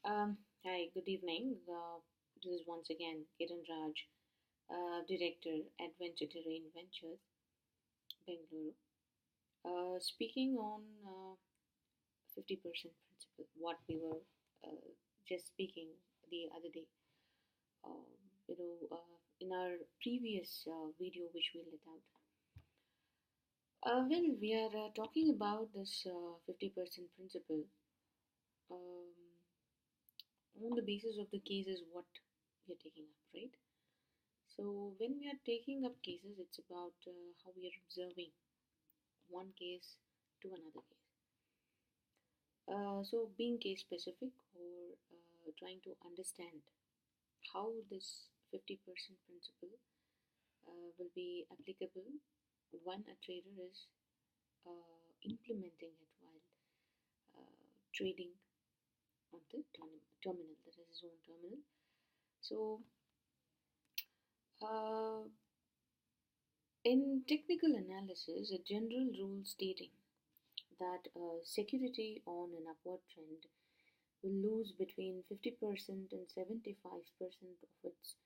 Hi, good evening. This is once again Kiran Raj, Director, AdventureTerrainVentures, Bengaluru. Speaking on 50% principle, what we were just speaking the other day. Um, in our previous video which we let out. We are talking about this 50% principle um, on the basis of the cases what we are taking up, right? So when we are taking up cases, it's about how we are observing one case to another case. So being case specific or trying to understand how this 50% principle will be applicable when a trader is implementing it while trading on the terminal, that is his own terminal. So in technical analysis, a general rule stating that security on an upward trend will lose between 50% and 75% of its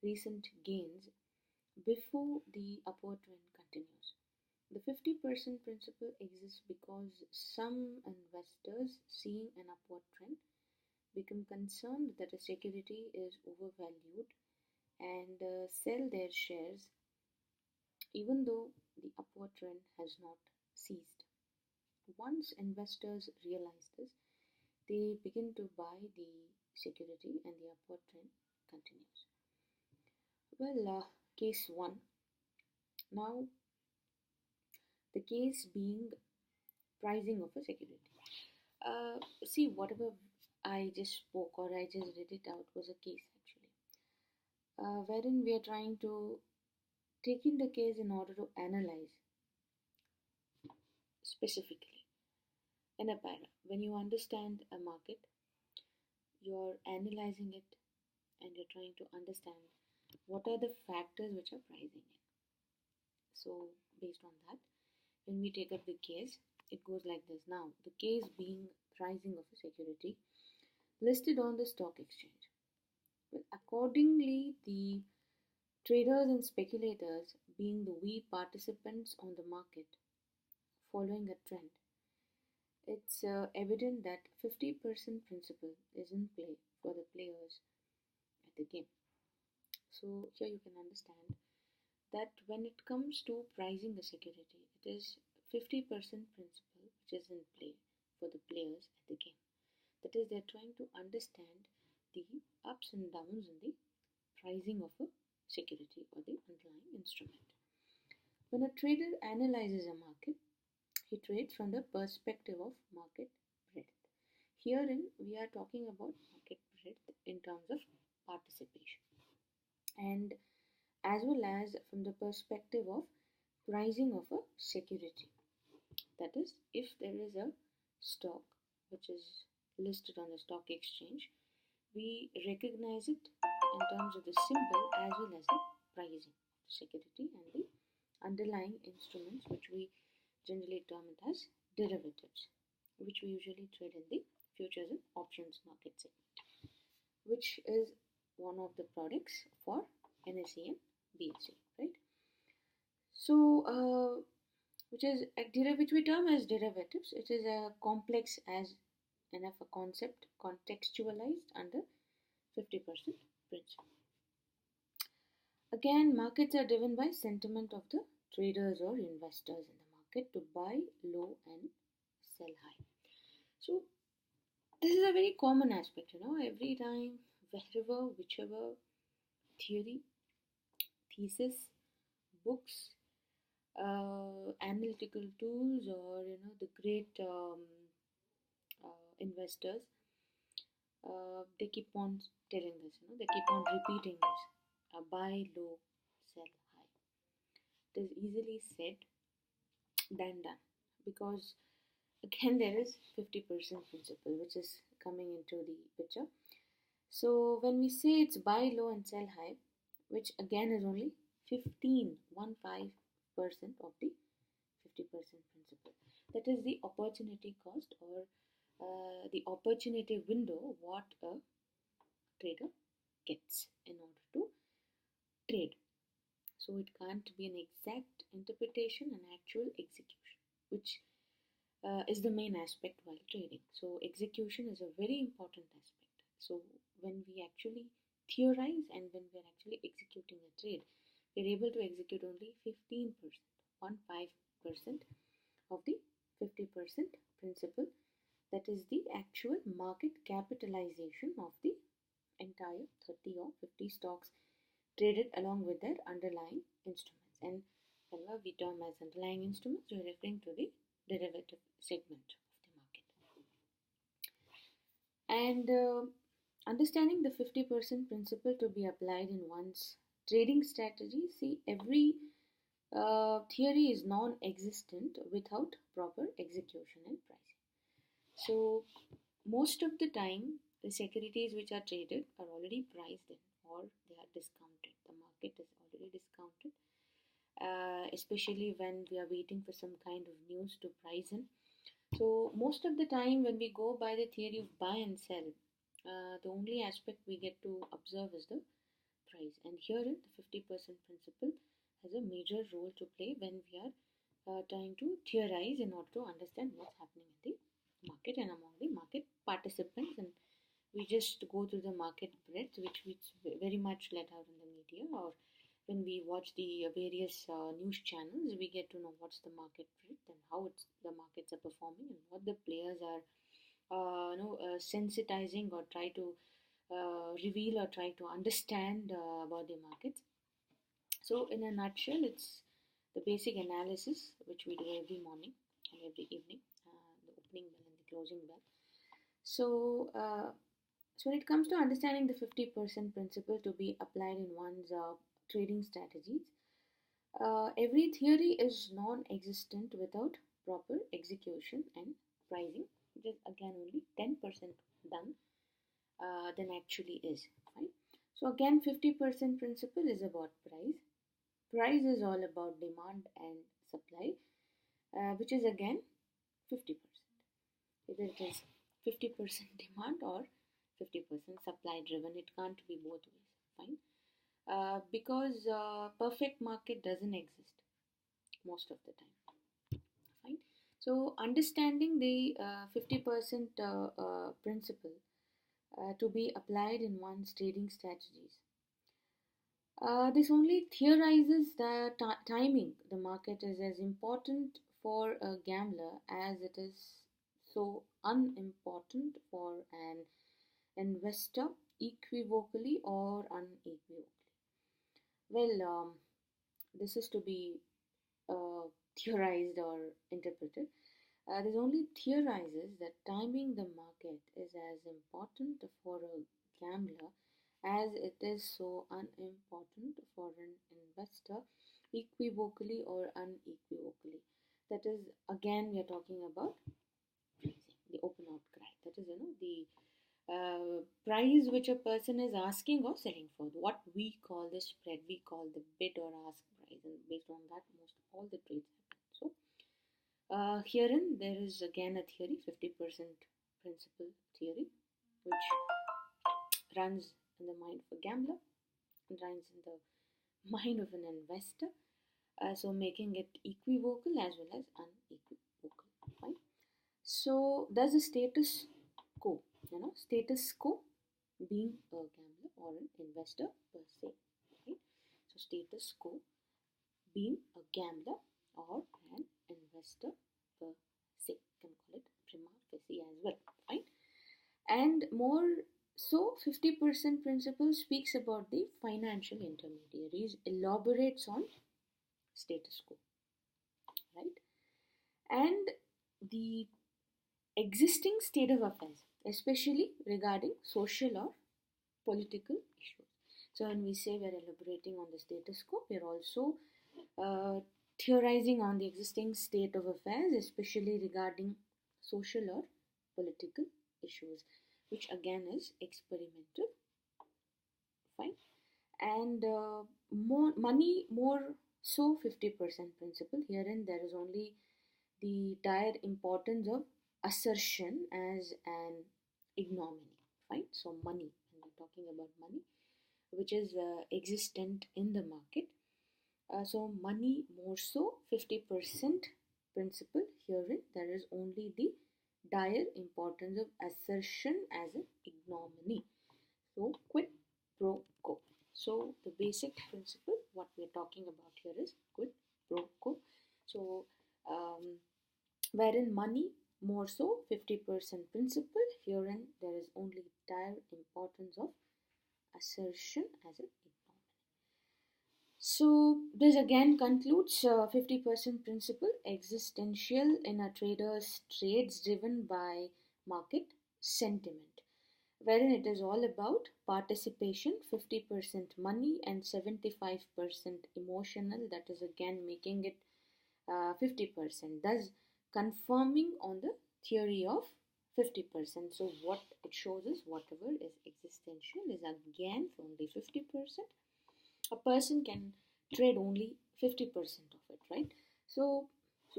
recent gains before the upward trend continues. The 50% principle exists because some investors seeing an upward trend become concerned that a security is overvalued and sell their shares even though the upward trend has not ceased. Once investors realize this, they begin to buy the security and the upward trend continues. Case 1. Now, the case being pricing of a security. See, whatever I just spoke or I just read it out was a case actually, wherein we are trying to take in the case in order to analyze specifically in a para. When you understand a market, you're analyzing it and you're trying to understand what are the factors which are pricing it. So, based on that, when we take up the case, it goes like this. Now, the case being pricing of a security listed on the stock exchange. Well, accordingly, the traders and speculators, being the we participants on the market, following a trend, it's evident that 50% principle is in play for the players at the game. So here you can understand that when it comes to pricing a security, it is 50% principle which is in play for the players at the game. That is, they're trying to understand the ups and downs in the pricing of a security or the underlying instrument. When a trader analyzes a market, he trades from the perspective of market breadth. Herein, we are talking about market breadth in terms of participation, and as well as from the perspective of pricing of a security. That is, if there is a stock which is listed on the stock exchange, we recognize it in terms of the symbol as well as the pricing of the security and the underlying instruments, which we generally term it as derivatives, which we usually trade in the futures and options market segment, which is one of the products for NSE and BSE, right? So, which we term as derivatives. It is a complex as enough a concept contextualized under 50% principle. Again, markets are driven by sentiment of the traders or investors in the market to buy low and sell high. So this is a very common aspect, every time, wherever, whichever theory, thesis, books, analytical tools, or the great investors, they keep on telling this, they keep on repeating this: buy low, sell high. It is easily said than done, because again there is 50% principle which is coming into the picture. So when we say it's buy low and sell high, which again is only 15% of the 50% principle, that is the opportunity cost or the opportunity window what a trader gets in order to trade. So it can't be an exact interpretation and actual execution, which is the main aspect while trading. So execution is a very important aspect. So when we actually theorize and when we are actually executing a trade, we're able to execute only 15%, 15% of the 50% principal. That is the actual market capitalization of the entire 30 or 50 stocks traded along with their underlying instruments. And whenever we term as underlying instruments, we are referring to the derivative segment of the market. And understanding the 50% principle to be applied in one's trading strategy, see, every theory is non-existent without proper execution and pricing. So most of the time, the securities which are traded are already priced in or they are discounted. The market is already discounted, especially when we are waiting for some kind of news to price in. So most of the time when we go by the theory of buy and sell, the only aspect we get to observe is the price. And herein the 50% principle has a major role to play when we are trying to theorize in order to understand what's happening in the market and among the market participants. And we just go through the market breadth, which very much let out in the media, or when we watch the various news channels, we get to know what's the market breadth and how the markets are performing and what the players are sensitizing or try to reveal or try to understand about the markets. So in a nutshell, it's the basic analysis which we do every morning and every evening, the opening bell and the closing bell. So so when it comes to understanding the 50% principle to be applied in one's trading strategies, every theory is non-existent without proper execution and pricing. It is again only 10% done than actually is. Fine. So again, 50% principle is about price. Price is all about demand and supply, which is again 50%. Either it is 50% demand or 50% supply driven. It can't be both ways. Fine. Because perfect market doesn't exist most of the time. Fine. So understanding the 50% principle to be applied in one's trading strategies. This only theorizes that timing the market is as important for a gambler as it is so unimportant for an investor, equivocally or unequivocally. Well, this is to be theorized or interpreted. This only theorizes that timing the market is as important for a gambler as it is so unimportant for an investor, equivocally or unequivocally. That is, again, we are talking about the open outcry. That is, the price which a person is asking or selling for. What we call the spread, we call the bid or ask price, and based on that, most all the trades happen. So, herein there is again a theory, 50% principle theory, which runs in the mind of a gambler and runs in the mind of an investor, so making it equivocal as well as unequivocal. Right? So does a status quo, status quo being a gambler or an investor per se. Right? So status quo being a gambler or an investor per se. You can call it Prima facie as well. Right? And more so, 50% principle speaks about the financial intermediaries, elaborates on status quo, right? And the existing state of affairs, especially regarding social or political issues. So when we say we are elaborating on the status quo, we are also theorizing on the existing state of affairs, especially regarding social or political issues, which again is experimental. Fine. And more so 50% principle. Herein there is only the dire importance of assertion as an ignominy, right? So money, and we're talking about money, which is existent in the market. So money more so 50% principle. Herein there is only the dire importance of assertion as an ignominy. So quid pro quo. So the basic principle what we are talking about here is quid pro quo. So wherein money more so 50% principle, herein there is only dire importance of assertion as an ignominy. So this again concludes 50% principle, existential in a trader's trades driven by market sentiment, wherein it is all about participation, 50% money and 75% emotional, that is again making it 50%, thus confirming on the theory of 50%. So what it shows is whatever is existential is again only 50%. A person can trade only 50% of it, right? So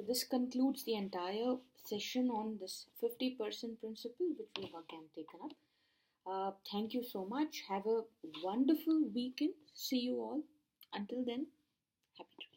this concludes the entire session on this 50% principle, which we have again taken up. Thank you so much. Have a wonderful weekend. See you all. Until then, happy trading.